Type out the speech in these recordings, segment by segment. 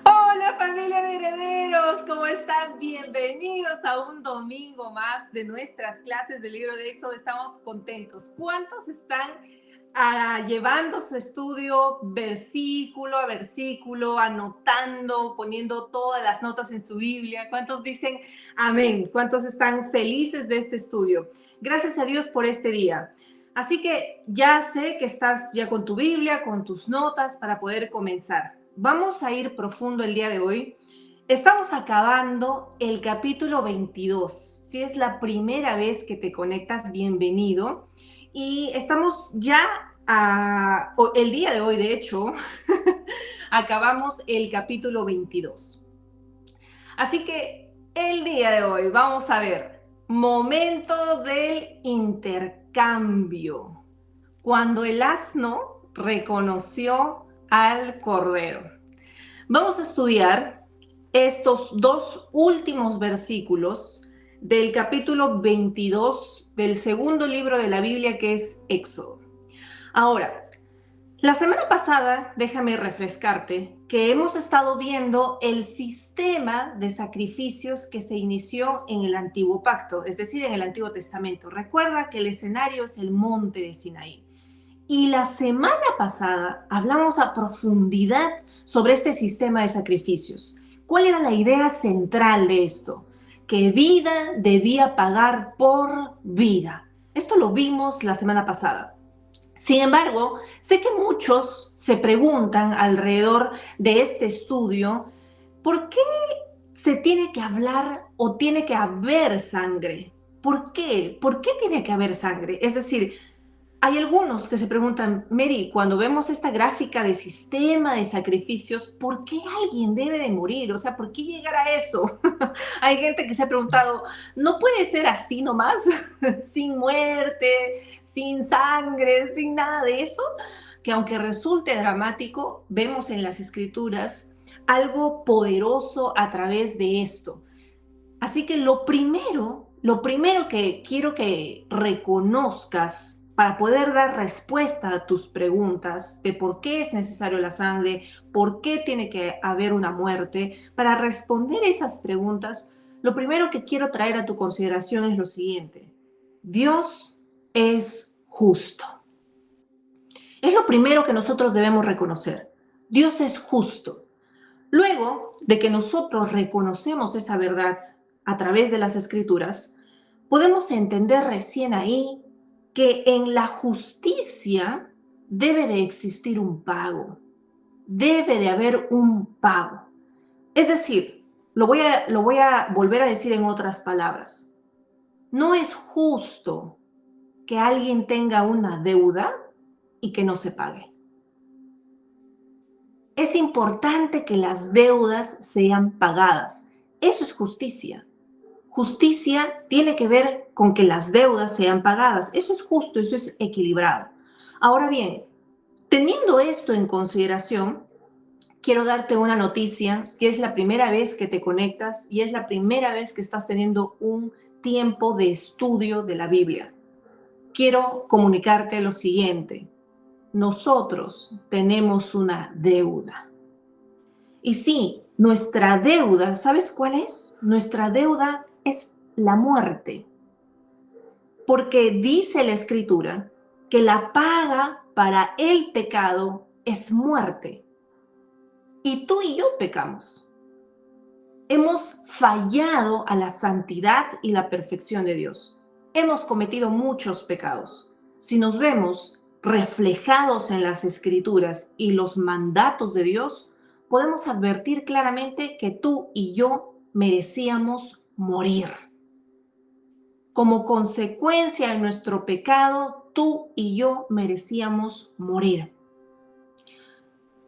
Hola familia de herederos, ¿cómo están? Bienvenidos a un domingo más de nuestras clases del libro de Éxodo. Estamos contentos. ¿Cuántos están llevando su estudio versículo a versículo, anotando, poniendo todas las notas en su Biblia? ¿Cuántos dicen amén? ¿Cuántos están felices de este estudio? Gracias a Dios por este día. Así que ya sé que estás ya con tu Biblia, con tus notas para poder comenzar. Vamos a ir profundo el día de hoy. Estamos acabando el capítulo 22. Si es la primera vez que te conectas, bienvenido. Y estamos ya el día de hoy, de hecho, acabamos el capítulo 22. Así que el día de hoy vamos a ver momento del intercambio, cuando el asno reconoció al cordero. Vamos a estudiar estos dos últimos versículos del capítulo 22 del segundo libro de la Biblia, que es Éxodo. Ahora, la semana pasada, déjame refrescarte, que hemos estado viendo el sistema de sacrificios que se inició en el Antiguo Pacto, es decir, en el Antiguo Testamento. Recuerda que el escenario es el monte de Sinaí. Y la semana pasada hablamos a profundidad sobre este sistema de sacrificios. ¿Cuál era la idea central de esto? Que vida debía pagar por vida. Esto lo vimos la semana pasada. Sin embargo, sé que muchos se preguntan alrededor de este estudio, ¿por qué se tiene que hablar o tiene que haber sangre? ¿Por qué? ¿Por qué tiene que haber sangre? Es decir, hay algunos que se preguntan, Mary, cuando vemos esta gráfica de sistema de sacrificios, ¿por qué alguien debe de morir? O sea, ¿por qué llegar a eso? Hay gente que se ha preguntado, ¿no puede ser así nomás? Sin muerte, sin sangre, sin nada de eso. Que aunque resulte dramático, vemos en las escrituras algo poderoso a través de esto. Así que lo primero que quiero que reconozcas para poder dar respuesta a tus preguntas de por qué es necesario la sangre, por qué tiene que haber una muerte, para responder esas preguntas, lo primero que quiero traer a tu consideración es lo siguiente. Dios es justo. Es lo primero que nosotros debemos reconocer. Dios es justo. Luego de que nosotros reconocemos esa verdad a través de las escrituras, podemos entender recién ahí que en la justicia debe de existir un pago, debe de haber un pago. Es decir, lo voy a volver a decir en otras palabras. No es justo que alguien tenga una deuda y que no se pague. Es importante que las deudas sean pagadas. Eso es justicia. Justicia tiene que ver con que las deudas sean pagadas. Eso es justo, eso es equilibrado. Ahora bien, teniendo esto en consideración, quiero darte una noticia. Si es la primera vez que te conectas y es la primera vez que estás teniendo un tiempo de estudio de la Biblia, quiero comunicarte lo siguiente. Nosotros tenemos una deuda. Y sí, nuestra deuda, ¿sabes cuál es? Nuestra deuda es la muerte. Porque dice la Escritura que la paga para el pecado es muerte. Y tú y yo pecamos. Hemos fallado a la santidad y la perfección de Dios. Hemos cometido muchos pecados. Si nos vemos reflejados en las Escrituras y los mandatos de Dios, podemos advertir claramente que tú y yo merecíamos morir. Como consecuencia de nuestro pecado, tú y yo merecíamos morir.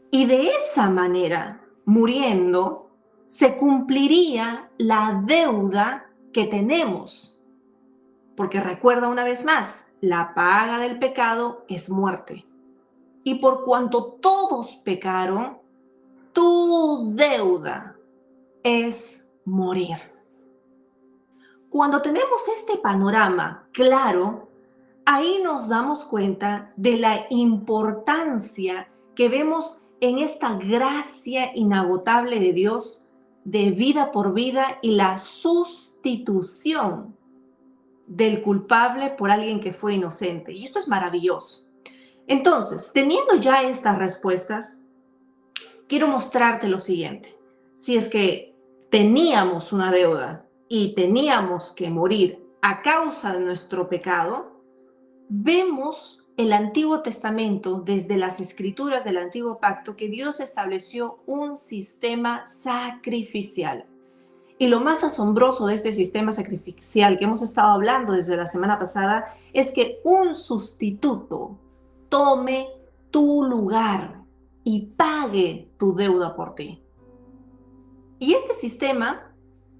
Y de esa manera, muriendo, se cumpliría la deuda que tenemos. Porque recuerda una vez más, la paga del pecado es muerte. Y por cuanto todos pecaron, tu deuda es morir. Cuando tenemos este panorama claro, ahí nos damos cuenta de la importancia que vemos en esta gracia inagotable de Dios de vida por vida y la sustitución del culpable por alguien que fue inocente. Y esto es maravilloso. Entonces, teniendo ya estas respuestas, quiero mostrarte lo siguiente. Si es que teníamos una deuda y teníamos que morir a causa de nuestro pecado, vemos el Antiguo Testamento, desde las escrituras del Antiguo Pacto, que Dios estableció un sistema sacrificial. Y lo más asombroso de este sistema sacrificial que hemos estado hablando desde la semana pasada es que un sustituto tome tu lugar y pague tu deuda por ti. Y este sistema,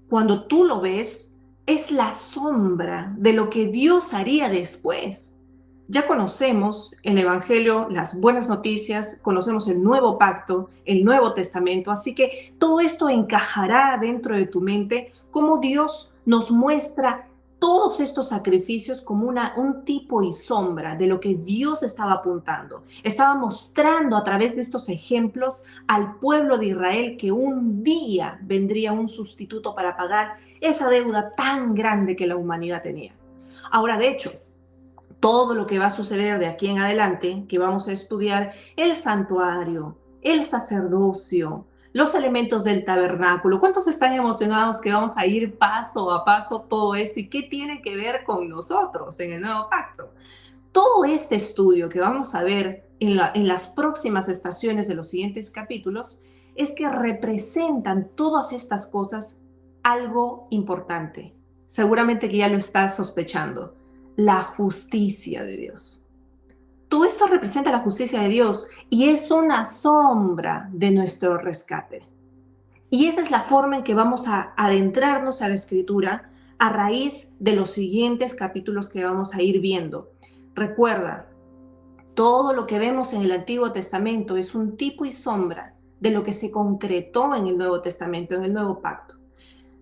cuando tú lo ves, es la sombra de lo que Dios haría después. Ya conocemos el Evangelio, las buenas noticias, conocemos el Nuevo Pacto, el Nuevo Testamento, así que todo esto encajará dentro de tu mente, cómo Dios nos muestra todos estos sacrificios como un tipo y sombra de lo que Dios estaba apuntando. Estaba mostrando a través de estos ejemplos al pueblo de Israel que un día vendría un sustituto para pagar esa deuda tan grande que la humanidad tenía. Ahora, de hecho, todo lo que va a suceder de aquí en adelante, que vamos a estudiar el santuario, el sacerdocio, los elementos del tabernáculo. ¿Cuántos están emocionados que vamos a ir paso a paso todo esto y qué tiene que ver con nosotros en el nuevo pacto? Todo este estudio que vamos a ver en las próximas estaciones de los siguientes capítulos es que representan todas estas cosas algo importante. Seguramente que ya lo estás sospechando. La justicia de Dios. Todo esto representa la justicia de Dios y es una sombra de nuestro rescate. Y esa es la forma en que vamos a adentrarnos a la Escritura a raíz de los siguientes capítulos que vamos a ir viendo. Recuerda, todo lo que vemos en el Antiguo Testamento es un tipo y sombra de lo que se concretó en el Nuevo Testamento, en el Nuevo Pacto.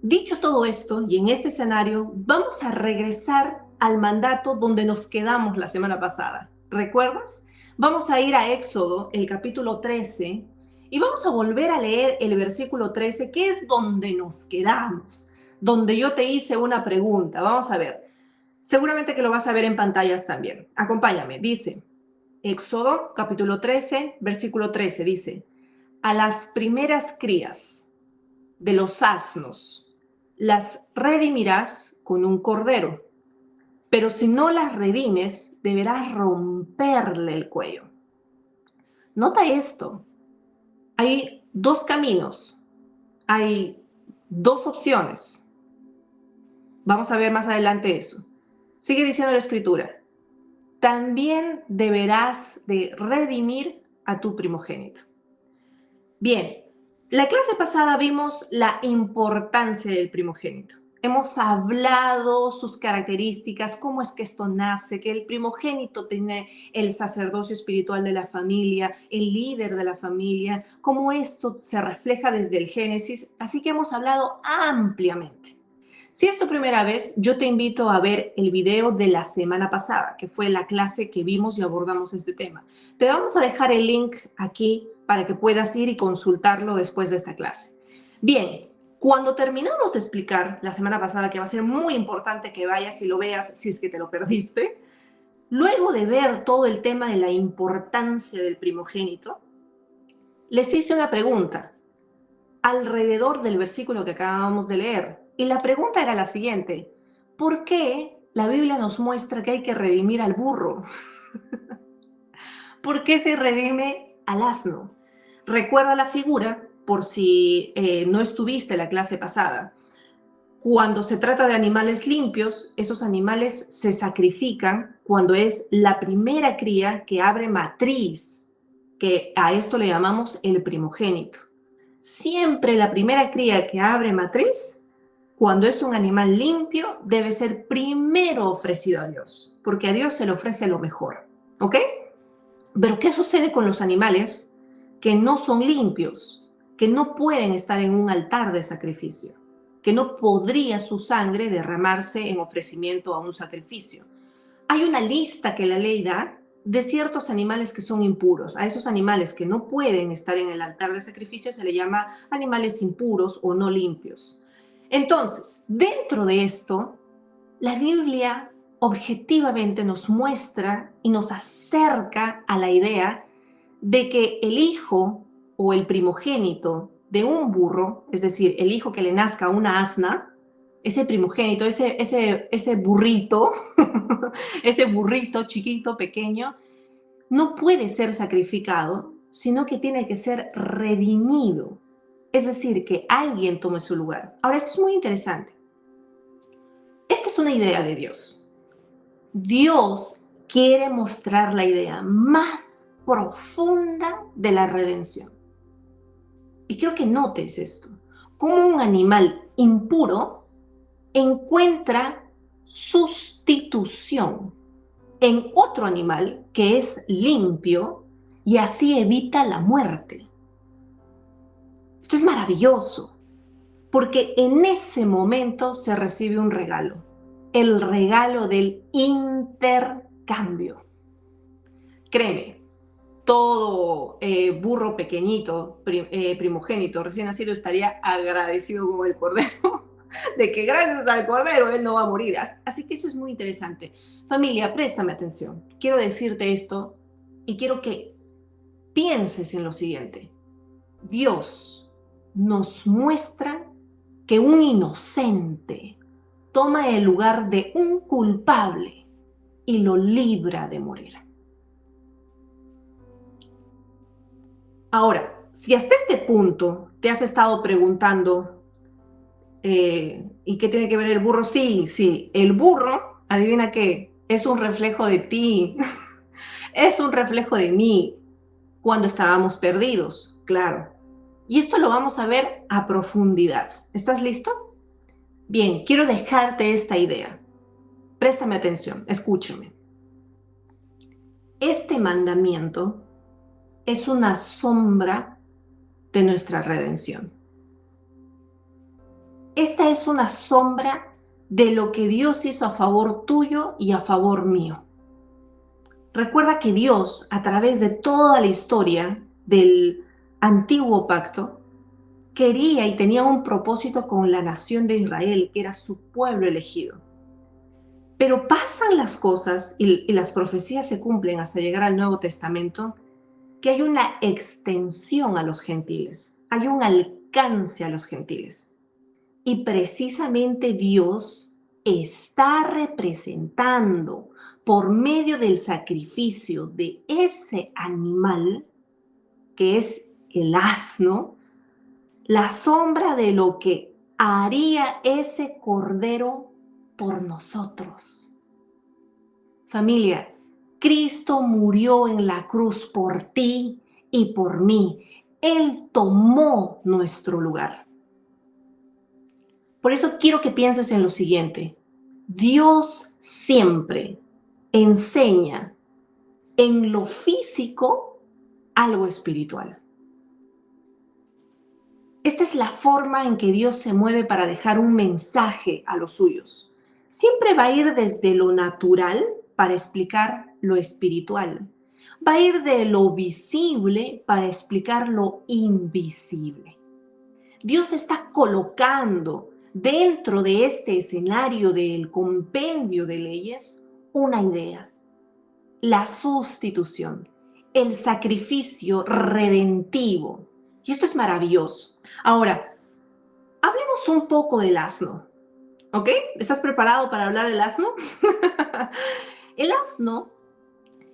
Dicho todo esto, y en este escenario, vamos a regresar al mandato donde nos quedamos la semana pasada. ¿Recuerdas? Vamos a ir a Éxodo, el capítulo 13, y vamos a volver a leer el versículo 13, que es donde nos quedamos, donde yo te hice una pregunta. Vamos a ver. Seguramente que lo vas a ver en pantallas también. Acompáñame. Dice, Éxodo, capítulo 13, versículo 13, dice, a las primeras crías de los asnos las redimirás con un cordero, pero si no las redimes, deberás romperle el cuello. Nota esto. Hay dos caminos, hay dos opciones. Vamos a ver más adelante eso. Sigue diciendo la Escritura. También deberás de redimir a tu primogénito. Bien, la clase pasada vimos la importancia del primogénito. Hemos hablado sus características, cómo es que esto nace, que el primogénito tiene el sacerdocio espiritual de la familia, el líder de la familia, cómo esto se refleja desde el Génesis, así que hemos hablado ampliamente. Si es tu primera vez, yo te invito a ver el video de la semana pasada, que fue la clase que vimos y abordamos este tema. Te vamos a dejar el link aquí para que puedas ir y consultarlo después de esta clase. Bien, cuando terminamos de explicar la semana pasada, que va a ser muy importante que vayas y lo veas si es que te lo perdiste, luego de ver todo el tema de la importancia del primogénito, les hice una pregunta alrededor del versículo que acabamos de leer. Y la pregunta era la siguiente: ¿por qué la Biblia nos muestra que hay que redimir al burro? ¿Por qué se redime al asno? Recuerda la figura, por si no estuviste en la clase pasada. Cuando se trata de animales limpios, esos animales se sacrifican cuando es la primera cría que abre matriz, que a esto le llamamos el primogénito. Siempre la primera cría que abre matriz, cuando es un animal limpio, debe ser primero ofrecido a Dios, porque a Dios se le ofrece lo mejor, ¿ok? Pero ¿qué sucede con los animales que no son limpios, que no pueden estar en un altar de sacrificio, que no podría su sangre derramarse en ofrecimiento a un sacrificio? Hay una lista que la ley da de ciertos animales que son impuros. A esos animales que no pueden estar en el altar de sacrificio se le llama animales impuros o no limpios. Entonces, dentro de esto, la Biblia objetivamente nos muestra y nos acerca a la idea de que el hijo o el primogénito de un burro, es decir, el hijo que le nazca a una asna, ese primogénito, ese burrito, ese burrito chiquito, pequeño, no puede ser sacrificado, sino que tiene que ser redimido. Es decir, que alguien tome su lugar. Ahora, esto es muy interesante. Esta es una idea de Dios. Dios quiere mostrar la idea más profunda de la redención. Y quiero que notes esto. Cómo un animal impuro encuentra sustitución en otro animal que es limpio y así evita la muerte. Esto es maravilloso, porque en ese momento se recibe un regalo, el regalo del intercambio. Créeme, todo burro pequeñito, primogénito, recién nacido, estaría agradecido con el cordero, de que gracias al cordero él no va a morir. Así que eso es muy interesante. Familia, préstame atención. Quiero decirte esto y quiero que pienses en lo siguiente. Dios nos muestra que un inocente toma el lugar de un culpable y lo libra de morir. Ahora, si hasta este punto te has estado preguntando, ¿y qué tiene que ver el burro? Sí, el burro, adivina qué, es un reflejo de ti, es un reflejo de mí cuando estábamos perdidos, claro. Y esto lo vamos a ver a profundidad. ¿Estás listo? Bien, quiero dejarte esta idea. Préstame atención, escúchame. Este mandamiento es una sombra de nuestra redención. Esta es una sombra de lo que Dios hizo a favor tuyo y a favor mío. Recuerda que Dios, a través de toda la historia del antiguo pacto, quería y tenía un propósito con la nación de Israel, que era su pueblo elegido. Pero pasan las cosas y las profecías se cumplen hasta llegar al Nuevo Testamento, que hay una extensión a los gentiles, hay un alcance a los gentiles. Y precisamente Dios está representando por medio del sacrificio de ese animal, que es el asno, la sombra de lo que haría ese cordero por nosotros. Familia, Cristo murió en la cruz por ti y por mí. Él tomó nuestro lugar. Por eso quiero que pienses en lo siguiente. Dios siempre enseña en lo físico algo espiritual. Esta es la forma en que Dios se mueve para dejar un mensaje a los suyos. Siempre va a ir desde lo natural para explicar lo espiritual. Va a ir de lo visible para explicar lo invisible. Dios está colocando dentro de este escenario del compendio de leyes una idea: la sustitución, el sacrificio redentivo. Y esto es maravilloso. Ahora, hablemos un poco del asno, ¿ok? ¿Estás preparado para hablar del asno? El asno,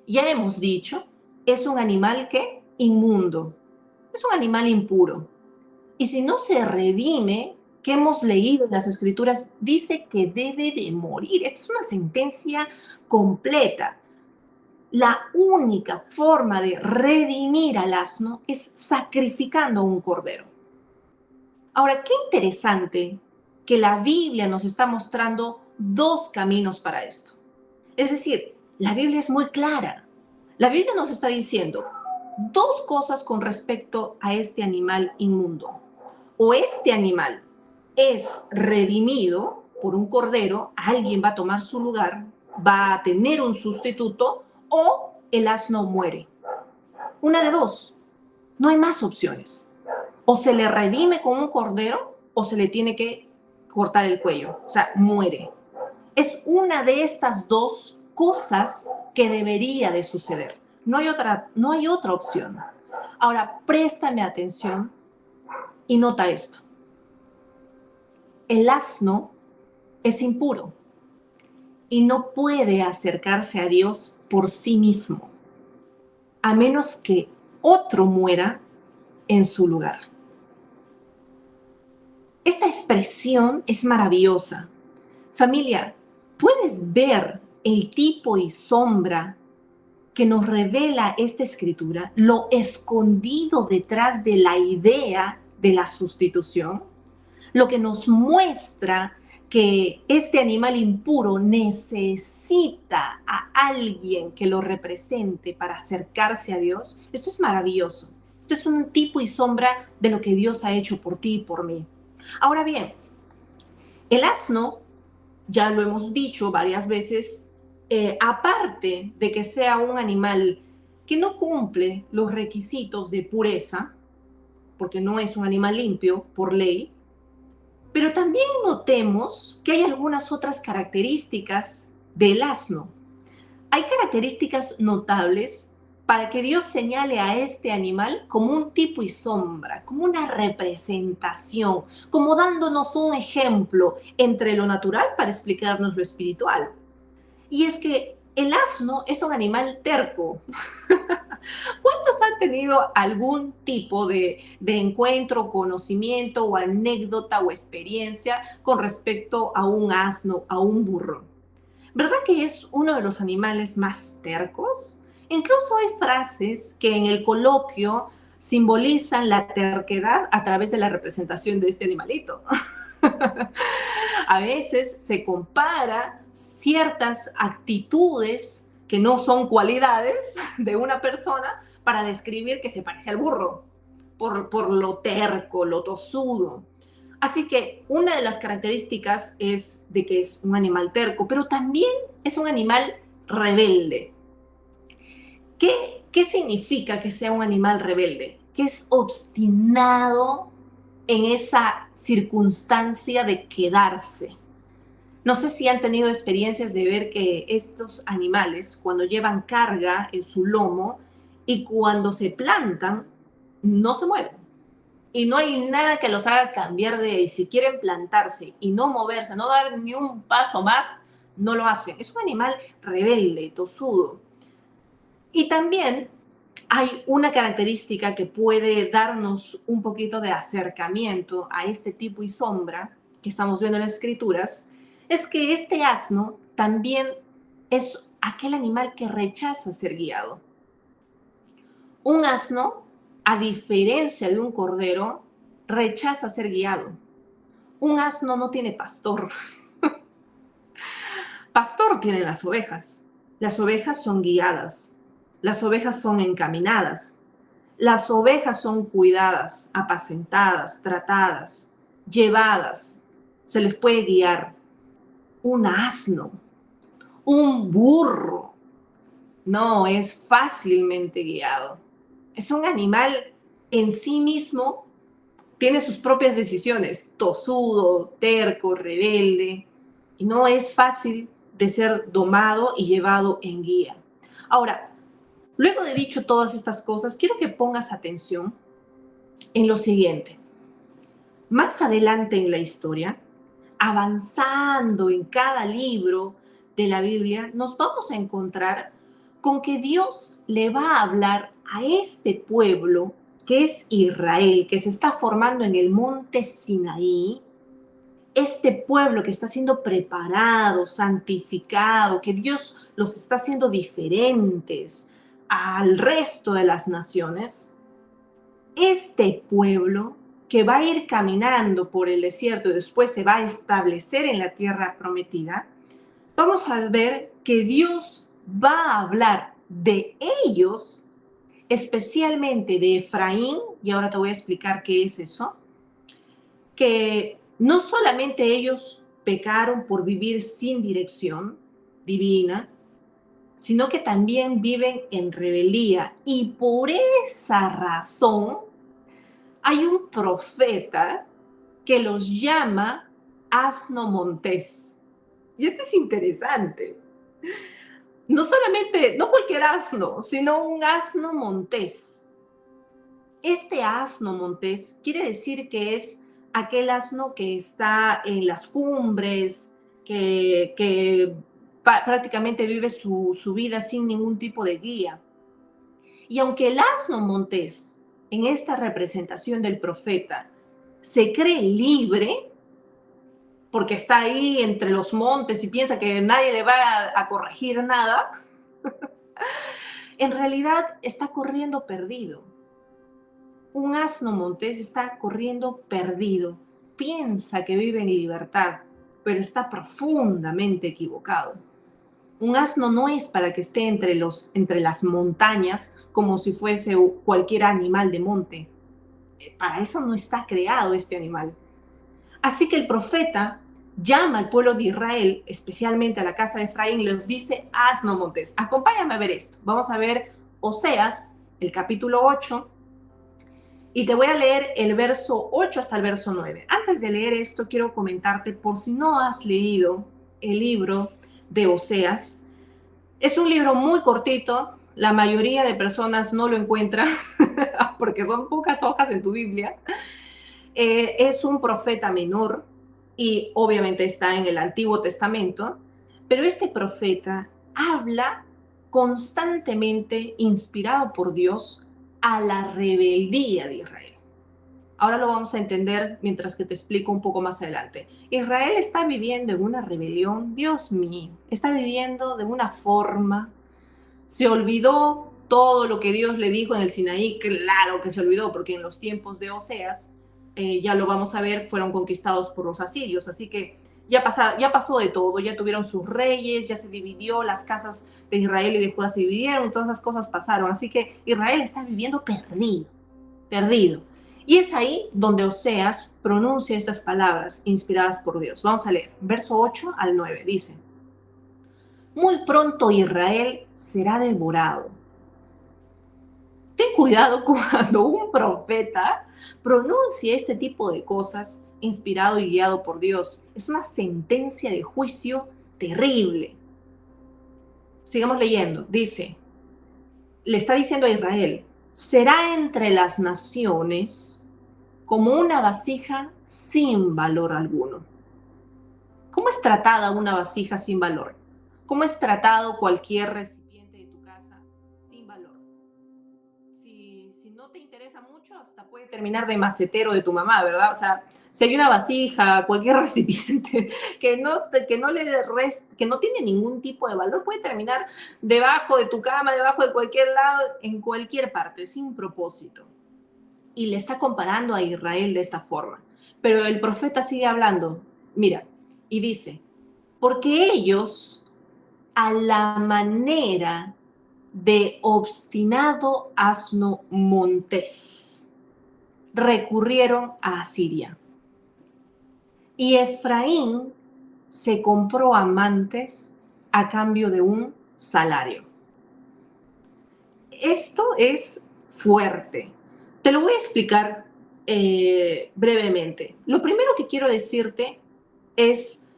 ya hemos dicho, es un animal que inmundo, es un animal impuro. Y si no se redime, que hemos leído en las Escrituras, dice que debe de morir. Esta es una sentencia completa. La única forma de redimir al asno es sacrificando un cordero. Ahora, qué interesante que la Biblia nos está mostrando dos caminos para esto. Es decir, la Biblia es muy clara. La Biblia nos está diciendo dos cosas con respecto a este animal inmundo. O este animal es redimido por un cordero, alguien va a tomar su lugar, va a tener un sustituto, o el asno muere. Una de dos, no hay más opciones. O se le redime con un cordero o se le tiene que cortar el cuello, o sea, muere. Es una de estas dos cosas que debería de suceder. No hay otra opción. Ahora, préstame atención y nota esto. El asno es impuro y no puede acercarse a Dios por sí mismo, a menos que otro muera en su lugar. Esta expresión es maravillosa. Familia, ¿puedes ver el tipo y sombra que nos revela esta escritura? Lo escondido detrás de la idea de la sustitución. Lo que nos muestra que este animal impuro necesita a alguien que lo represente para acercarse a Dios. Esto es maravilloso. Este es un tipo y sombra de lo que Dios ha hecho por ti y por mí. Ahora bien, el asno, ya lo hemos dicho varias veces, aparte de que sea un animal que no cumple los requisitos de pureza, porque no es un animal limpio por ley, pero también notemos que hay algunas otras características del asno. Hay características notables para que Dios señale a este animal como un tipo y sombra, como una representación, como dándonos un ejemplo entre lo natural para explicarnos lo espiritual. Y es que el asno es un animal terco. ¿Cuántos han tenido algún tipo de encuentro, conocimiento o anécdota o experiencia con respecto a un asno, a un burro? ¿Verdad que es uno de los animales más tercos? Incluso hay frases que en el coloquio simbolizan la terquedad a través de la representación de este animalito. A veces se compara ciertas actitudes que no son cualidades de una persona para describir que se parece al burro, por lo terco, lo tosudo. Así que una de las características es de que es un animal terco, pero también es un animal rebelde. ¿Qué significa que sea un animal rebelde? Que es obstinado en esa circunstancia de quedarse. No sé si han tenido experiencias de ver que estos animales, cuando llevan carga en su lomo y cuando se plantan, no se mueven. Y no hay nada que los haga cambiar de ahí. Si quieren plantarse y no moverse, no dar ni un paso más, no lo hacen. Es un animal rebelde, tosudo. Y también hay una característica que puede darnos un poquito de acercamiento a este tipo y sombra que estamos viendo en las escrituras, es que este asno también es aquel animal que rechaza ser guiado. Un asno, a diferencia de un cordero, rechaza ser guiado. Un asno no tiene pastor. Pastor tienen las ovejas. Las ovejas son guiadas. Las ovejas son encaminadas. Las ovejas son cuidadas, apacentadas, tratadas, llevadas. Se les puede guiar. Un asno, un burro, no es fácilmente guiado. Es un animal en sí mismo, tiene sus propias decisiones, tosudo, terco, rebelde, y no es fácil de ser domado y llevado en guía. Ahora, luego de dicho todas estas cosas, quiero que pongas atención en lo siguiente. Más adelante en la historia, avanzando en cada libro de la Biblia, nos vamos a encontrar con que Dios le va a hablar a este pueblo que es Israel, que se está formando en el monte Sinaí, este pueblo que está siendo preparado, santificado, que Dios los está haciendo diferentes al resto de las naciones. Este pueblo que va a ir caminando por el desierto y después se va a establecer en la tierra prometida, vamos a ver que Dios va a hablar de ellos, especialmente de Efraín, y ahora te voy a explicar qué es eso, que no solamente ellos pecaron por vivir sin dirección divina, sino que también viven en rebeldía. Y por esa razón hay un profeta que los llama asno montés. Y esto es interesante. No solamente, no cualquier asno, sino un asno montés. Este asno montés quiere decir que es aquel asno que está en las cumbres, que prácticamente vive su vida sin ningún tipo de guía. Y aunque el asno montés, en esta representación del profeta, se cree libre, porque está ahí entre los montes y piensa que nadie le va a corregir nada, en realidad está corriendo perdido. Un asno montés está corriendo perdido. Piensa que vive en libertad, pero está profundamente equivocado. Un asno no es para que esté entre las montañas como si fuese cualquier animal de monte. Para eso no está creado este animal. Así que el profeta llama al pueblo de Israel, especialmente a la casa de Efraín, les dice asno montés. Acompáñame a ver esto. Vamos a ver Oseas, el capítulo 8, y te voy a leer el verso 8 hasta el verso 9. Antes de leer esto, quiero comentarte, por si no has leído el libro de Oseas, es un libro muy cortito, la mayoría de personas no lo encuentran porque son pocas hojas en tu Biblia. Es un profeta menor y obviamente está en el Antiguo Testamento, pero este profeta habla constantemente, inspirado por Dios, a la rebeldía de Israel. Ahora lo vamos a entender mientras que te explico un poco más adelante. Israel está viviendo en una rebelión, Dios mío, está viviendo de una forma, se olvidó todo lo que Dios le dijo en el Sinaí, claro que se olvidó, porque en los tiempos de Oseas, ya lo vamos a ver, fueron conquistados por los asirios, así que ya pasó de todo, ya tuvieron sus reyes, ya se dividió, las casas de Israel y de Judá se dividieron, todas las cosas pasaron, así que Israel está viviendo perdido, perdido. Y es ahí donde Oseas pronuncia estas palabras inspiradas por Dios. Vamos a leer, verso 8 al 9, dice: muy pronto Israel será devorado. Ten cuidado cuando un profeta pronuncie este tipo de cosas inspirado y guiado por Dios. Es una sentencia de juicio terrible. Sigamos leyendo. Dice, le está diciendo a Israel, será entre las naciones como una vasija sin valor alguno. ¿Cómo es tratada una vasija sin valor? ¿Cómo es tratado cualquier recipiente de tu casa sin valor? Si no te interesa mucho, hasta puede terminar de macetero de tu mamá, ¿verdad? O sea, si hay una vasija, cualquier recipiente que no tiene ningún tipo de valor, puede terminar debajo de tu cama, debajo de cualquier lado, en cualquier parte, sin propósito. Y le está comparando a Israel de esta forma. Pero el profeta sigue hablando, mira, y dice, porque ellos, a la manera de obstinado asno montés, recurrieron a Asiria. Y Efraín se compró amantes a cambio de un salario. Esto es fuerte. Te lo voy a explicar brevemente. Lo primero que quiero decirte es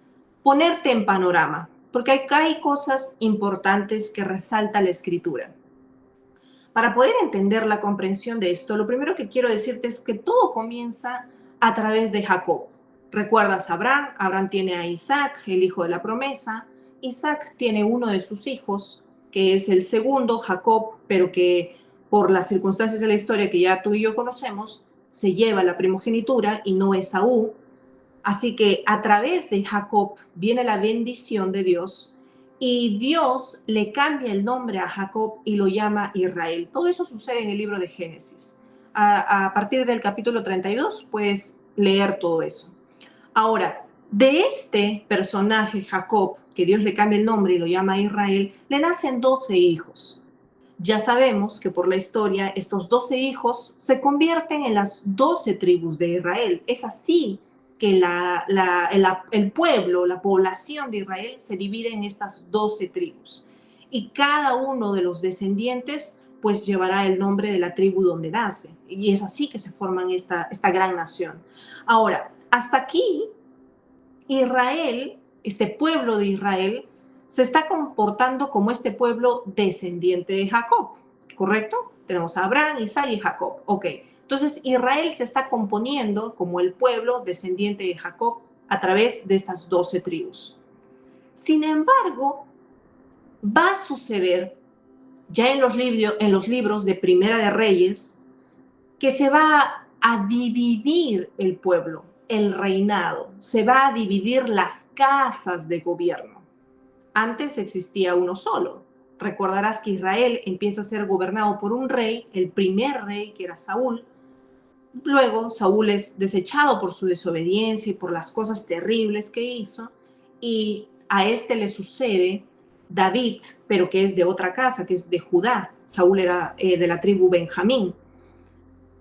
ponerte en panorama, porque acá hay cosas importantes que resalta la escritura. Para poder entender la comprensión de esto, lo primero que quiero decirte es que todo comienza a través de Jacob. ¿Recuerdas a Abraham? Abraham tiene a Isaac, el hijo de la promesa. Isaac tiene uno de sus hijos, que es el segundo, Jacob, pero que por las circunstancias de la historia que ya tú y yo conocemos, se lleva la primogenitura y no Esaú. Así que a través de Jacob viene la bendición de Dios y Dios le cambia el nombre a Jacob y lo llama Israel. Todo eso sucede en el libro de Génesis. A partir del capítulo 32 puedes leer todo eso. Ahora, de este personaje, Jacob, que Dios le cambia el nombre y lo llama Israel, le nacen 12 hijos. Ya sabemos que por la historia estos 12 hijos se convierten en las 12 tribus de Israel. Es así que el pueblo, la población de Israel se divide en estas 12 tribus. y cada uno de los descendientes pues llevará el nombre de la tribu donde nace. Y es así que se forman esta gran nación. Ahora, hasta aquí, Israel, este pueblo de Israel, se está comportando como este pueblo descendiente de Jacob, ¿correcto? Tenemos a Abraham, Isaac y Jacob. Ok, entonces Israel se está componiendo como el pueblo descendiente de Jacob a través de estas 12 tribus. Sin embargo, va a suceder ya en los libros de Primera de Reyes que se va a dividir el pueblo, el reinado, se va a dividir las casas de gobierno. Antes existía uno solo. Recordarás que Israel empieza a ser gobernado por un rey, el primer rey que era Saúl. Luego Saúl es desechado por su desobediencia y por las cosas terribles que hizo, y a este le sucede David, pero que es de otra casa, que es de Judá. Saúl era de la tribu Benjamín.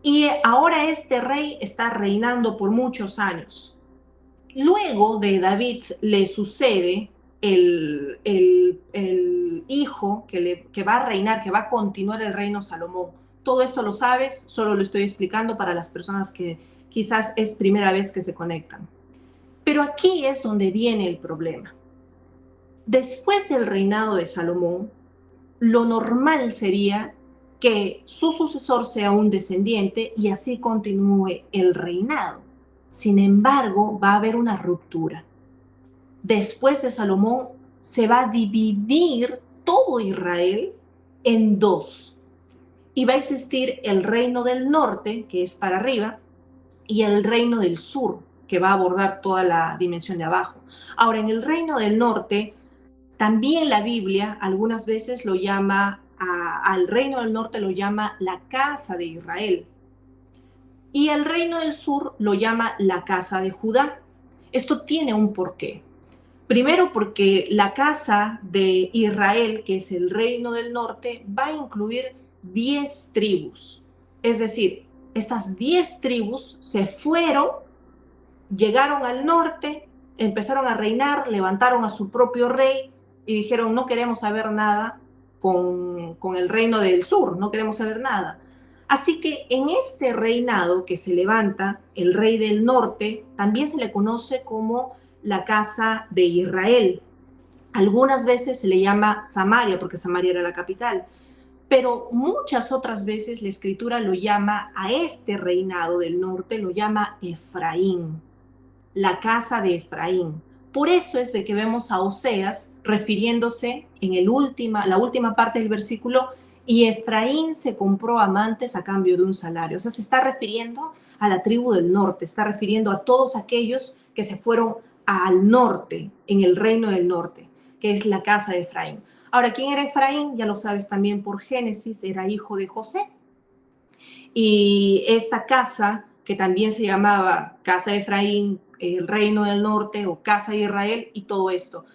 Y ahora este rey está reinando por muchos años. Luego de David le sucede el hijo que va a reinar, que va a continuar el reino, Salomón. Todo esto lo sabes, solo lo estoy explicando para las personas que quizás es primera vez que se conectan. Pero aquí es donde viene el problema. Después del reinado de Salomón, lo normal sería que su sucesor sea un descendiente y así continúe el reinado. Sin embargo, va a haber una ruptura. Después de Salomón, se va a dividir todo Israel en dos. Y va a existir el reino del norte, que es para arriba, y el reino del sur, que va a abordar toda la dimensión de abajo. Ahora, en el reino del norte, también la Biblia algunas veces lo llama, al reino del norte lo llama la casa de Israel. Y el reino del sur lo llama la casa de Judá. Esto tiene un porqué. Primero porque la casa de Israel, que es el reino del norte, va a incluir 10 tribus. Es decir, estas 10 tribus se fueron, llegaron al norte, empezaron a reinar, levantaron a su propio rey y dijeron, no queremos saber nada con el reino del sur, no queremos saber nada. Así que en este reinado que se levanta, el rey del norte, también se le conoce como la casa de Israel. Algunas veces se le llama Samaria, porque Samaria era la capital, pero muchas otras veces la escritura lo llama a este reinado del norte, lo llama Efraín, la casa de Efraín. Por eso es de que vemos a Oseas refiriéndose en la última parte del versículo, y Efraín se compró amantes a cambio de un salario. O sea, se está refiriendo a la tribu del norte, está refiriendo a todos aquellos que se fueron al norte, en el reino del norte, que es la casa de Efraín. Ahora, ¿quién era Efraín? Ya lo sabes también por Génesis, era hijo de José. Y esta casa, que también se llamaba Casa de Efraín, el Reino del Norte o Casa de Israel y todo esto.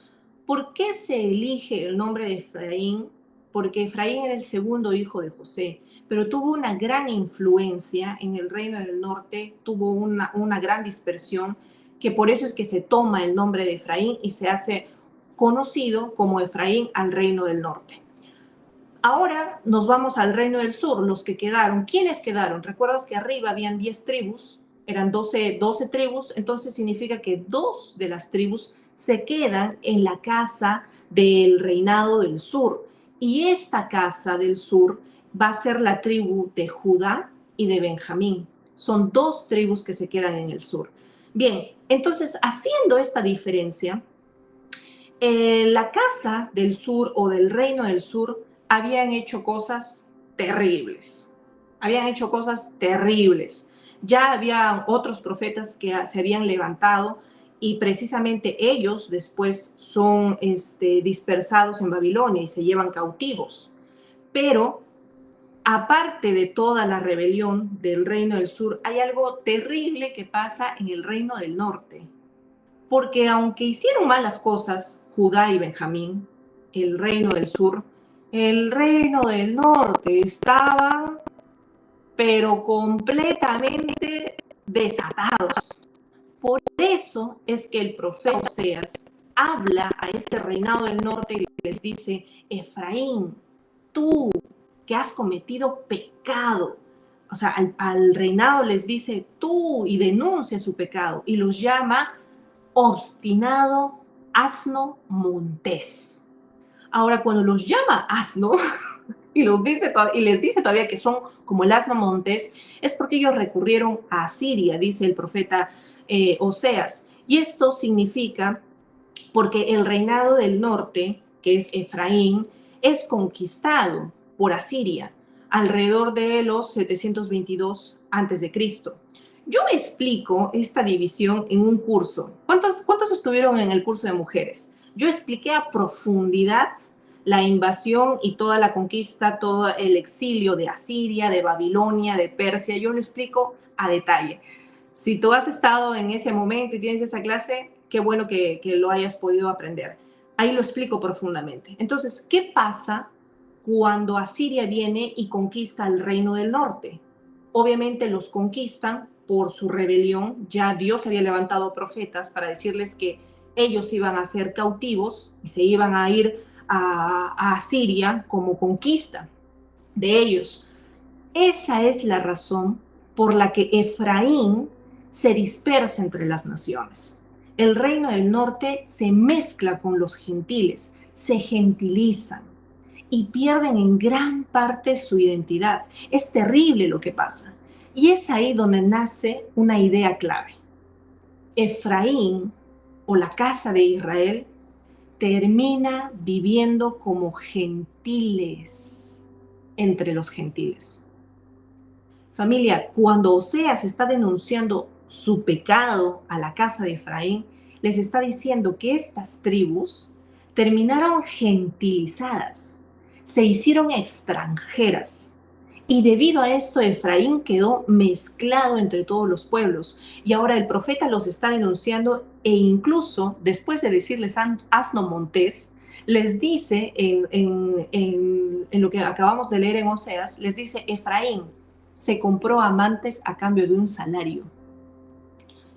¿Por qué se elige el nombre de Efraín? Porque Efraín era el segundo hijo de José, pero tuvo una gran influencia en el Reino del Norte, tuvo una gran dispersión, que por eso es que se toma el nombre de Efraín y se hace conocido como Efraín al Reino del Norte. Ahora nos vamos al reino del sur, los que quedaron. ¿Quiénes quedaron? ¿Recuerdas que arriba habían 10 tribus? Eran 12 tribus, entonces significa que 2 de las tribus se quedan en la casa del reinado del sur. Y esta casa del sur va a ser la tribu de Judá y de Benjamín. Son 2 tribus que se quedan en el sur. Bien, entonces haciendo esta diferencia, la casa del sur o del reino del sur habían hecho cosas terribles. Habían hecho cosas terribles. Ya había otros profetas que se habían levantado y precisamente ellos después son dispersados en Babilonia y se llevan cautivos. Pero aparte de toda la rebelión del reino del sur, hay algo terrible que pasa en el reino del norte. Porque aunque hicieron malas cosas Judá y Benjamín, el reino del sur, el reino del norte estaban, pero completamente desatados. Por eso es que el profeta Oseas habla a este reinado del norte y les dice: Efraín, tú que has cometido pecado. O sea, al reinado les dice tú y denuncia su pecado y los llama obstinado asno montés. Ahora, cuando los llama asno y, y les dice todavía que son como el asno montés, es porque ellos recurrieron a Asiria, dice el profeta Oseas. Y esto significa porque el reinado del norte, que es Efraín, es conquistado por Asiria alrededor de los 722 a.C. Yo explico esta división en un curso. ¿Cuántos estuvieron en el curso de mujeres? Yo expliqué a profundidad la invasión y toda la conquista, todo el exilio de Asiria, de Babilonia, de Persia. Yo lo explico a detalle. Si tú has estado en ese momento y tienes esa clase, qué bueno que lo hayas podido aprender. Ahí lo explico profundamente. Entonces, ¿qué pasa cuando Asiria viene y conquista el reino del norte? Obviamente los conquistan por su rebelión. Ya Dios había levantado profetas para decirles que ellos iban a ser cautivos y se iban a ir a Asiria como conquista de ellos. Esa es la razón por la que Efraín se dispersa entre las naciones. El reino del norte se mezcla con los gentiles, se gentilizan y pierden en gran parte su identidad. Es terrible lo que pasa. Y es ahí donde nace una idea clave. Efraín, o la casa de Israel, termina viviendo como gentiles entre los gentiles. Familia, cuando Oseas está denunciando su pecado a la casa de Efraín, les está diciendo que estas tribus terminaron gentilizadas, se hicieron extranjeras. Y debido a esto, Efraín quedó mezclado entre todos los pueblos. Y ahora el profeta los está denunciando e incluso, después de decirles asno montés, les dice en lo que acabamos de leer en Oseas, les dice: Efraín se compró amantes a cambio de un salario.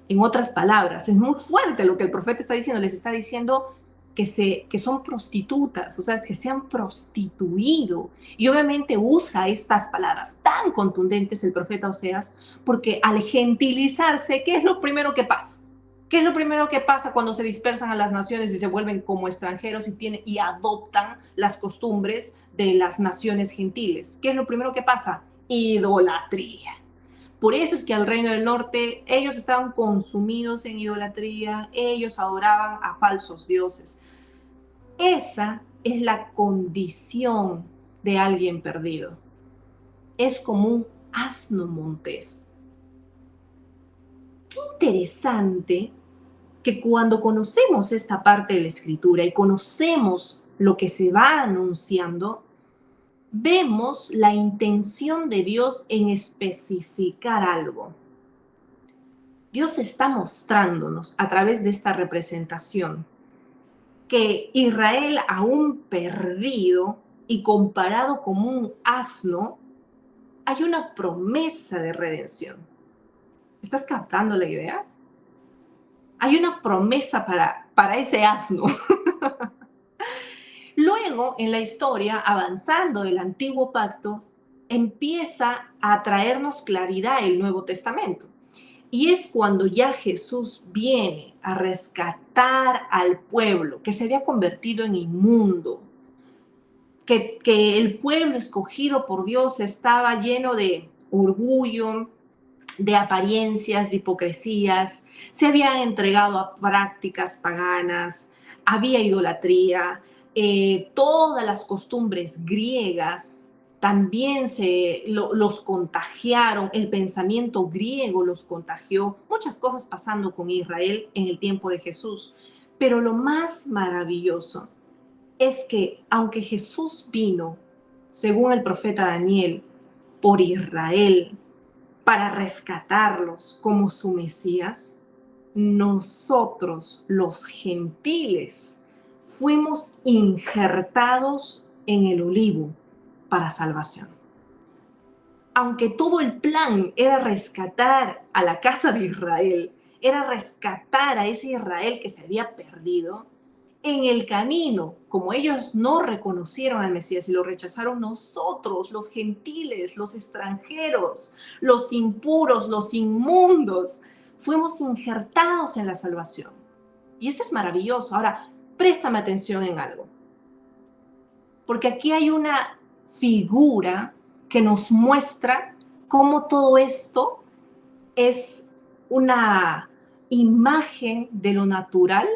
En otras palabras, es muy fuerte lo que el profeta está diciendo. Les está diciendo que son prostitutas, o sea, que se han prostituido. Y obviamente usa estas palabras tan contundentes el profeta Oseas, porque al gentilizarse, ¿qué es lo primero que pasa? ¿Qué es lo primero que pasa cuando se dispersan a las naciones y se vuelven como extranjeros y adoptan las costumbres de las naciones gentiles? ¿Qué es lo primero que pasa? Idolatría. Por eso es que al reino del norte ellos estaban consumidos en idolatría, ellos adoraban a falsos dioses. Esa es la condición de alguien perdido. Es como un asno montés. Qué interesante que cuando conocemos esta parte de la escritura y conocemos lo que se va anunciando, vemos la intención de Dios en especificar algo. Dios está mostrándonos a través de esta representación que Israel, aún perdido y comparado como un asno, hay una promesa de redención. ¿Estás captando la idea? Hay una promesa para ese asno. Luego, en la historia, avanzando del Antiguo Pacto, empieza a traernos claridad el Nuevo Testamento. Y es cuando ya Jesús viene a rescatar al pueblo que se había convertido en inmundo, que el pueblo escogido por Dios estaba lleno de orgullo, de apariencias, de hipocresías, se habían entregado a prácticas paganas, había idolatría, todas las costumbres griegas también los contagiaron, el pensamiento griego los contagió, muchas cosas pasando con Israel en el tiempo de Jesús. Pero lo más maravilloso es que aunque Jesús vino, según el profeta Daniel, por Israel, para rescatarlos como su Mesías, nosotros los gentiles fuimos injertados en el olivo para salvación. Aunque todo el plan era rescatar a la casa de Israel, era rescatar a ese Israel que se había perdido, en el camino, como ellos no reconocieron al Mesías y lo rechazaron, nosotros, los gentiles, los extranjeros, los impuros, los inmundos, fuimos injertados en la salvación. Y esto es maravilloso. Ahora, préstame atención en algo. Porque aquí hay una figura que nos muestra cómo todo esto es una imagen de lo natural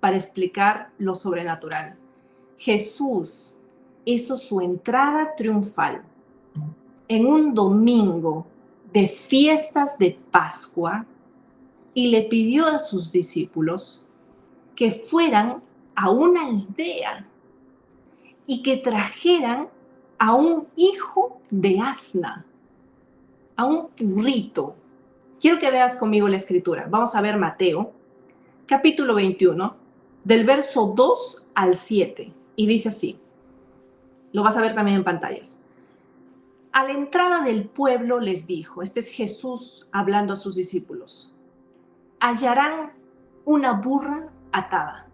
para explicar lo sobrenatural. Jesús hizo su entrada triunfal en un domingo de fiestas de Pascua y le pidió a sus discípulos que fueran a una aldea y que trajeran a un hijo de asna, a un burrito. Quiero que veas conmigo la escritura. Vamos a ver Mateo, capítulo 21, del verso 2 al 7. Y dice así, lo vas a ver también en pantallas. A la entrada del pueblo les dijo, este es Jesús hablando a sus discípulos, hallarán una burra atada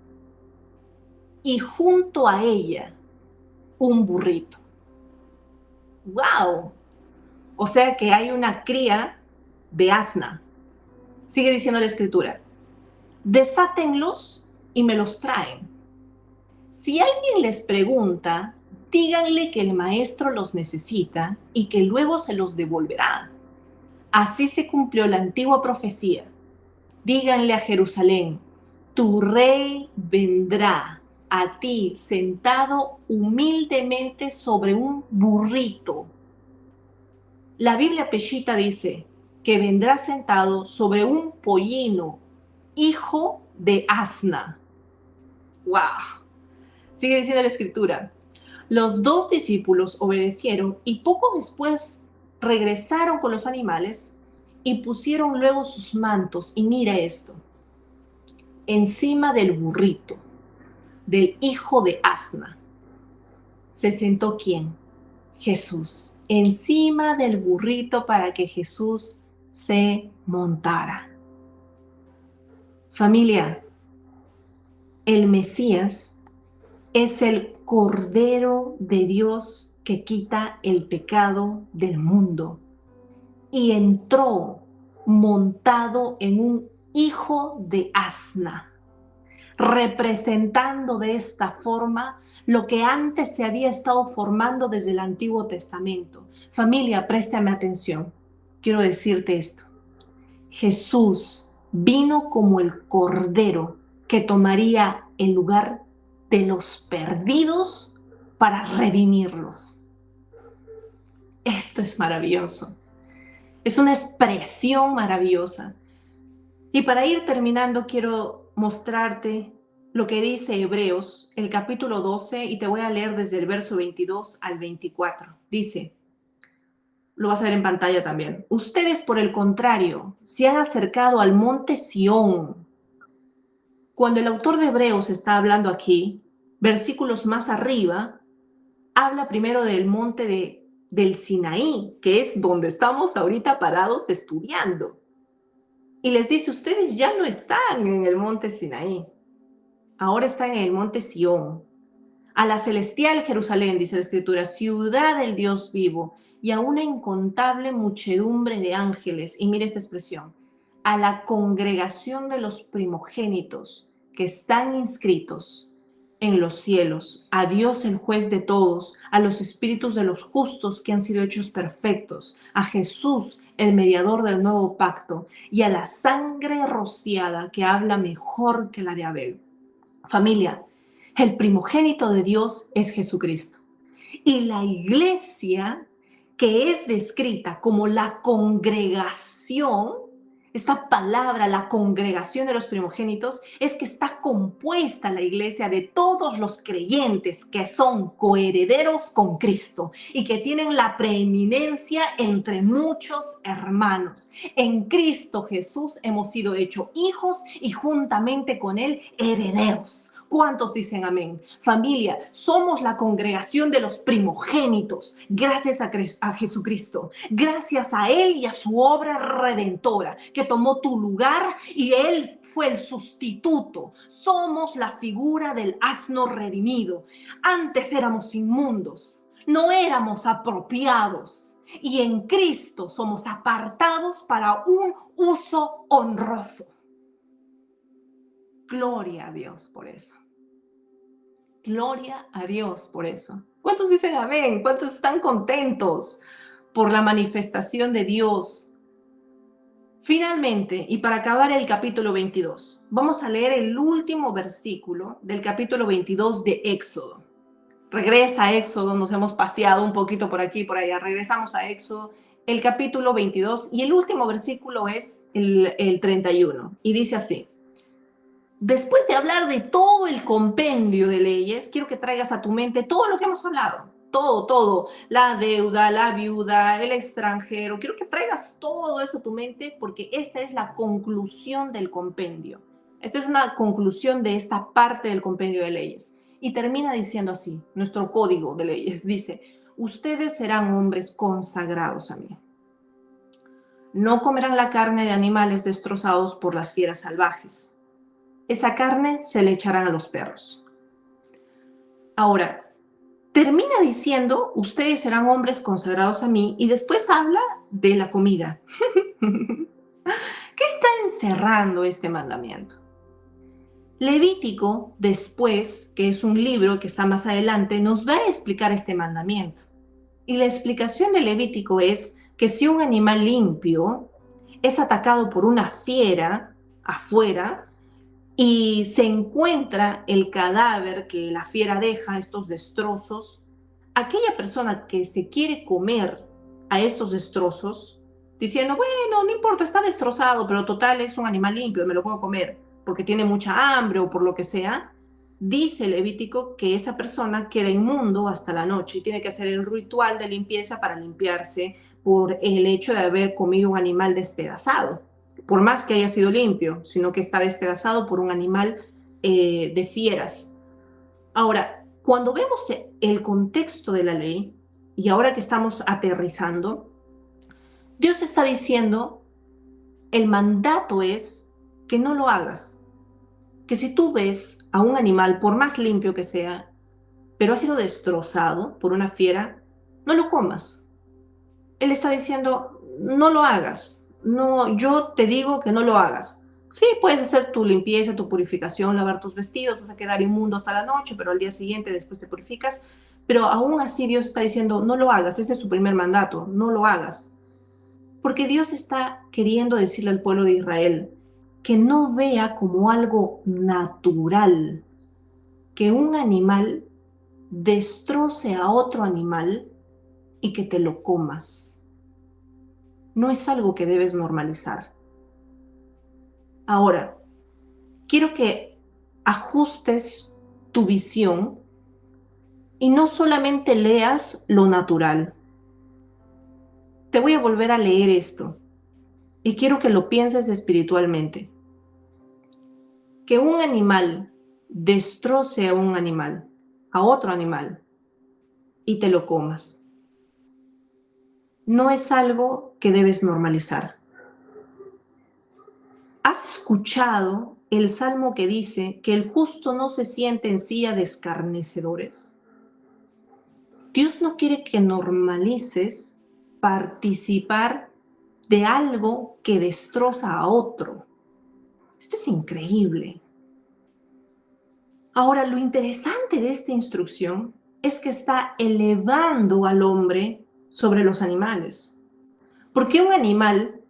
y junto a ella un burrito. ¡Wow! O sea que hay una cría de asna. Sigue diciendo la escritura. Desátenlos y me los traen. Si alguien les pregunta, díganle que el maestro los necesita y que luego se los devolverá. Así se cumplió la antigua profecía. Díganle a Jerusalén, tu rey vendrá a ti sentado humildemente sobre un burrito. La Biblia Peshitta dice que vendrá sentado sobre un pollino, hijo de asna. ¡Wow! Sigue diciendo la escritura. Los dos discípulos obedecieron y poco después regresaron con los animales y pusieron luego sus mantos. Y mira esto, encima del burrito, del hijo de asna, se sentó ¿quién? Jesús. Encima del burrito para que Jesús se montara. Familia, el Mesías es el Cordero de Dios que quita el pecado del mundo. Y entró montado en un hijo de asna, representando de esta forma lo que antes se había estado formando desde el Antiguo Testamento. Familia, préstame atención. Quiero decirte esto. Jesús vino como el Cordero que tomaría el lugar de los perdidos para redimirlos. Esto es maravilloso. Es una expresión maravillosa. Y para ir terminando, quiero mostrarte lo que dice Hebreos, el capítulo 12, y te voy a leer desde el verso 22 al 24. Dice, lo vas a ver en pantalla también. Ustedes, por el contrario, se han acercado al monte Sión. Cuando el autor de Hebreos está hablando aquí, versículos más arriba, habla primero del monte del Sinaí, que es donde estamos ahorita parados estudiando. Y les dice, ustedes ya no están en el monte Sinaí, ahora están en el monte Sión. A la celestial Jerusalén, dice la Escritura, ciudad del Dios vivo, y a una incontable muchedumbre de ángeles, y mire esta expresión, a la congregación de los primogénitos que están inscritos en los cielos, a Dios el juez de todos, a los espíritus de los justos que han sido hechos perfectos, a Jesús el mediador del nuevo pacto y a la sangre rociada que habla mejor que la de Abel. Familia, el primogénito de Dios es Jesucristo. Y la iglesia, que es descrita como la congregación, esta palabra, la congregación de los primogénitos, es que está compuesta la iglesia de todos los creyentes que son coherederos con Cristo y que tienen la preeminencia entre muchos hermanos. En Cristo Jesús hemos sido hechos hijos y juntamente con Él herederos. ¿Cuántos dicen amén? Familia, somos la congregación de los primogénitos, gracias a Jesucristo, gracias a Él y a su obra redentora, que tomó tu lugar y Él fue el sustituto. Somos la figura del asno redimido. Antes éramos inmundos, no éramos apropiados, y en Cristo somos apartados para un uso honroso. Gloria a Dios por eso. Gloria a Dios por eso. ¿Cuántos dicen amén? ¿Cuántos están contentos por la manifestación de Dios? Finalmente, y para acabar el capítulo 22, vamos a leer el último versículo del capítulo 22 de Éxodo. Regresa a Éxodo, nos hemos paseado un poquito por aquí y por allá. Regresamos a Éxodo, el capítulo 22, y el último versículo es el 31. Y dice así: después de hablar de todo el compendio de leyes, quiero que traigas a tu mente todo lo que hemos hablado. Todo. La deuda, la viuda, el extranjero. Quiero que traigas todo eso a tu mente porque esta es la conclusión del compendio. Esta es una conclusión de esta parte del compendio de leyes. Y termina diciendo así, nuestro código de leyes. Dice, ustedes serán hombres consagrados a mí. No comerán la carne de animales destrozados por las fieras salvajes. Esa carne se le echarán a los perros. Ahora, termina diciendo, ustedes serán hombres consagrados a mí, y después habla de la comida. ¿Qué está encerrando este mandamiento? Levítico, después, que es un libro que está más adelante, nos va a explicar este mandamiento. Y la explicación de Levítico es que si un animal limpio es atacado por una fiera afuera, y se encuentra el cadáver que la fiera deja, estos destrozos, aquella persona que se quiere comer a estos destrozos, diciendo, bueno, no importa, está destrozado, pero total es un animal limpio, me lo puedo comer, porque tiene mucha hambre o por lo que sea, dice Levítico que esa persona queda inmundo hasta la noche y tiene que hacer el ritual de limpieza para limpiarse por el hecho de haber comido un animal despedazado. Por más que haya sido limpio, sino que está despedazado por un animal de fieras. Ahora, cuando vemos el contexto de la ley, y ahora que estamos aterrizando, Dios está diciendo, el mandato es que no lo hagas. Que si tú ves a un animal, por más limpio que sea, pero ha sido destrozado por una fiera, no lo comas. Él está diciendo, no lo hagas. No, yo te digo que no lo hagas. Sí, puedes hacer tu limpieza, tu purificación, lavar tus vestidos, vas a quedar inmundo hasta la noche, pero al día siguiente después te purificas. Pero aún así Dios está diciendo, no lo hagas. Ese es su primer mandato, no lo hagas. Porque Dios está queriendo decirle al pueblo de Israel que no vea como algo natural que un animal destroce a otro animal y que te lo comas. No es algo que debes normalizar. Ahora, quiero que ajustes tu visión y no solamente leas lo natural. Te voy a volver a leer esto y quiero que lo pienses espiritualmente. Que un animal destroce a un animal, a otro animal, y te lo comas. No es algo que debes normalizar. ¿Has escuchado el salmo que dice que el justo no se siente en silla de escarnecedores? Dios no quiere que normalices participar de algo que destroza a otro. Esto es increíble. Ahora, lo interesante de esta instrucción es que está elevando al hombre sobre los animales. Porque un animal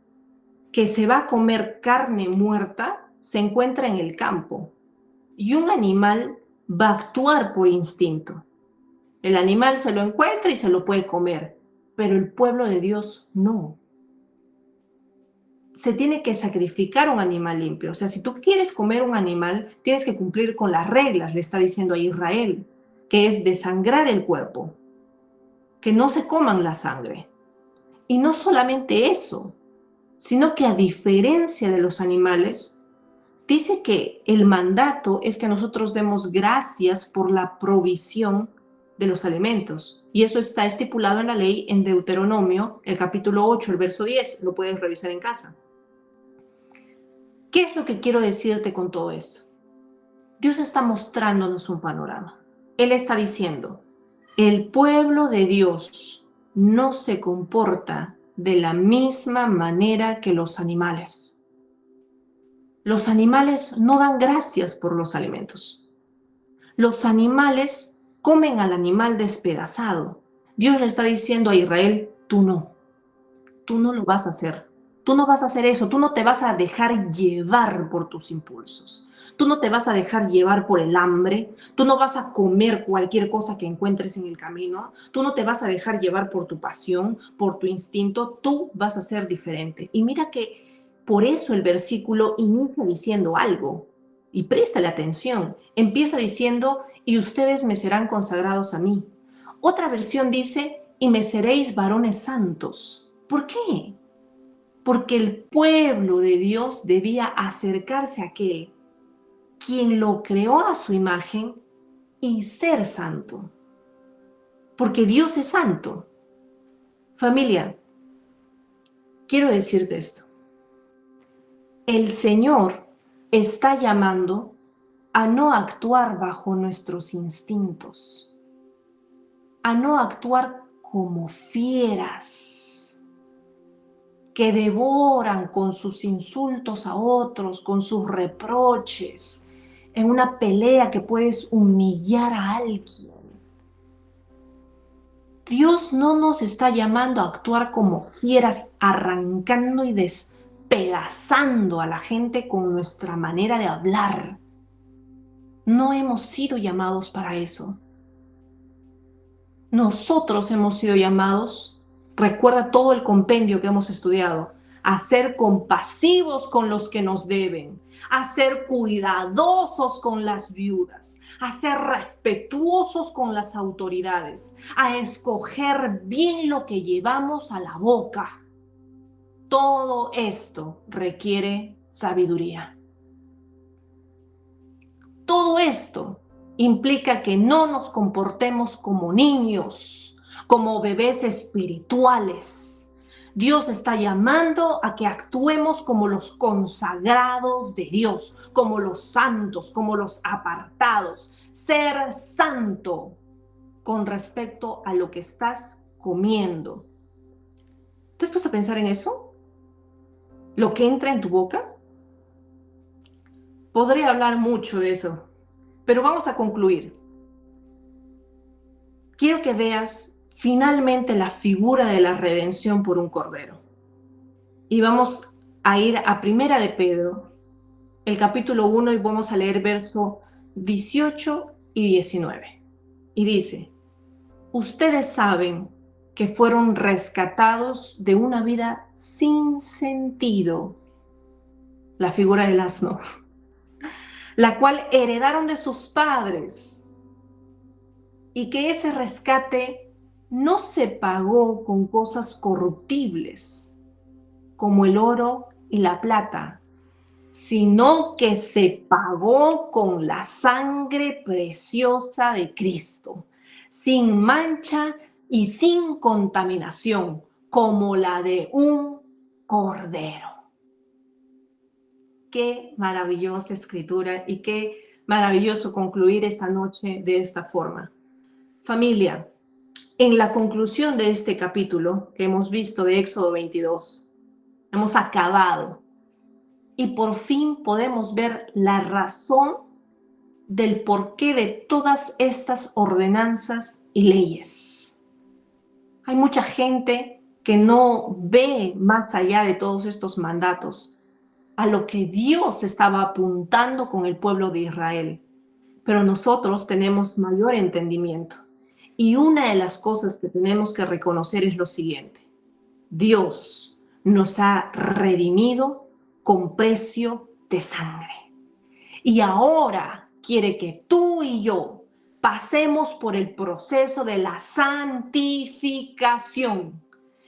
que se va a comer carne muerta se encuentra en el campo y un animal va a actuar por instinto. El animal se lo encuentra y se lo puede comer, pero el pueblo de Dios no. Se tiene que sacrificar un animal limpio. O sea, si tú quieres comer un animal, tienes que cumplir con las reglas, le está diciendo a Israel, que es desangrar el cuerpo, que no se coman la sangre. Y no solamente eso, sino que a diferencia de los animales, Dice que el mandato es que nosotros demos gracias por la provisión de los alimentos. Y eso está estipulado en la ley en Deuteronomio, el capítulo 8, el verso 10. Lo puedes revisar en casa. ¿Qué es lo que quiero decirte con todo esto? Dios está mostrándonos un panorama. Él está diciendo, el pueblo de Dios no se comporta de la misma manera que los animales. Los animales no dan gracias por los alimentos. Los animales comen al animal despedazado. Dios le está diciendo a Israel, tú no lo vas a hacer. Tú no vas a hacer eso, tú no te vas a dejar llevar por tus impulsos. Tú no te vas a dejar llevar por el hambre, tú no vas a comer cualquier cosa que encuentres en el camino, tú no te vas a dejar llevar por tu pasión, por tu instinto, tú vas a ser diferente. Y mira que por eso el versículo inicia diciendo algo, y préstale atención, empieza diciendo, y ustedes me serán consagrados a mí. Otra versión dice, y me seréis varones santos. ¿Por qué? Porque el pueblo de Dios debía acercarse a aquel quien lo creó a su imagen y ser santo. Porque Dios es santo. Familia, quiero decirte esto. El Señor está llamando a no actuar bajo nuestros instintos, a no actuar como fieras que devoran con sus insultos a otros, con sus reproches, en una pelea que puedes humillar a alguien. Dios no nos está llamando a actuar como fieras, arrancando y despedazando a la gente con nuestra manera de hablar. No hemos sido llamados para eso. Nosotros hemos sido llamados, recuerda todo el compendio que hemos estudiado, a ser compasivos con los que nos deben, a ser cuidadosos con las viudas, a ser respetuosos con las autoridades, a escoger bien lo que llevamos a la boca. Todo esto requiere sabiduría. Todo esto implica que no nos comportemos como niños, como bebés espirituales. Dios está llamando a que actuemos como los consagrados de Dios, como los santos, como los apartados. Ser santo con respecto a lo que estás comiendo. ¿Te has puesto a pensar en eso? ¿Lo que entra en tu boca? Podría hablar mucho de eso, pero vamos a concluir. Quiero que veas finalmente la figura de la redención por un cordero. Y vamos a ir a Primera de Pedro, el capítulo 1, y vamos a leer verso 18 y 19. Y dice, ustedes saben que fueron rescatados de una vida sin sentido, la figura del asno, la cual heredaron de sus padres, y que ese rescate no se pagó con cosas corruptibles, como el oro y la plata, sino que se pagó con la sangre preciosa de Cristo, sin mancha y sin contaminación, como la de un cordero. Qué maravillosa escritura y qué maravilloso concluir esta noche de esta forma. Familia, en la conclusión de este capítulo que hemos visto de Éxodo 22, hemos acabado y por fin podemos ver la razón del porqué de todas estas ordenanzas y leyes. Hay mucha gente que no ve más allá de todos estos mandatos, a lo que Dios estaba apuntando con el pueblo de Israel. Pero nosotros tenemos mayor entendimiento. Y una de las cosas que tenemos que reconocer es lo siguiente. Dios nos ha redimido con precio de sangre. Y ahora quiere que tú y yo pasemos por el proceso de la santificación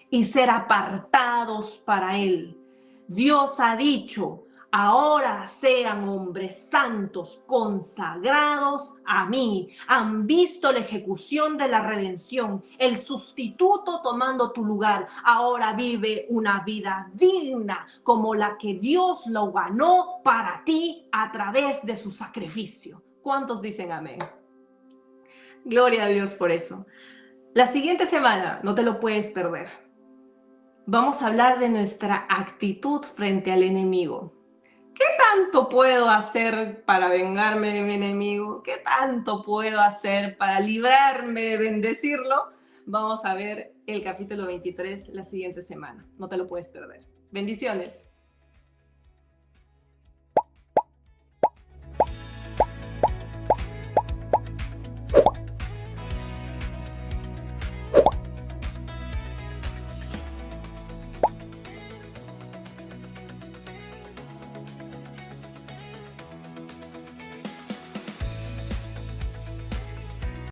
y ser apartados para Él. Dios ha dicho, Ahora sean hombres santos, consagrados a mí. Han visto la ejecución de la redención, el sustituto tomando tu lugar. Ahora vive una vida digna como la que Dios lo ganó para ti a través de su sacrificio. ¿Cuántos dicen amén? Gloria a Dios por eso. La siguiente semana, no te lo puedes perder. Vamos a hablar de nuestra actitud frente al enemigo. ¿Qué tanto puedo hacer para vengarme de mi enemigo? ¿Qué tanto puedo hacer para librarme de bendecirlo? Vamos a ver el capítulo 23 la siguiente semana. No te lo puedes perder. Bendiciones.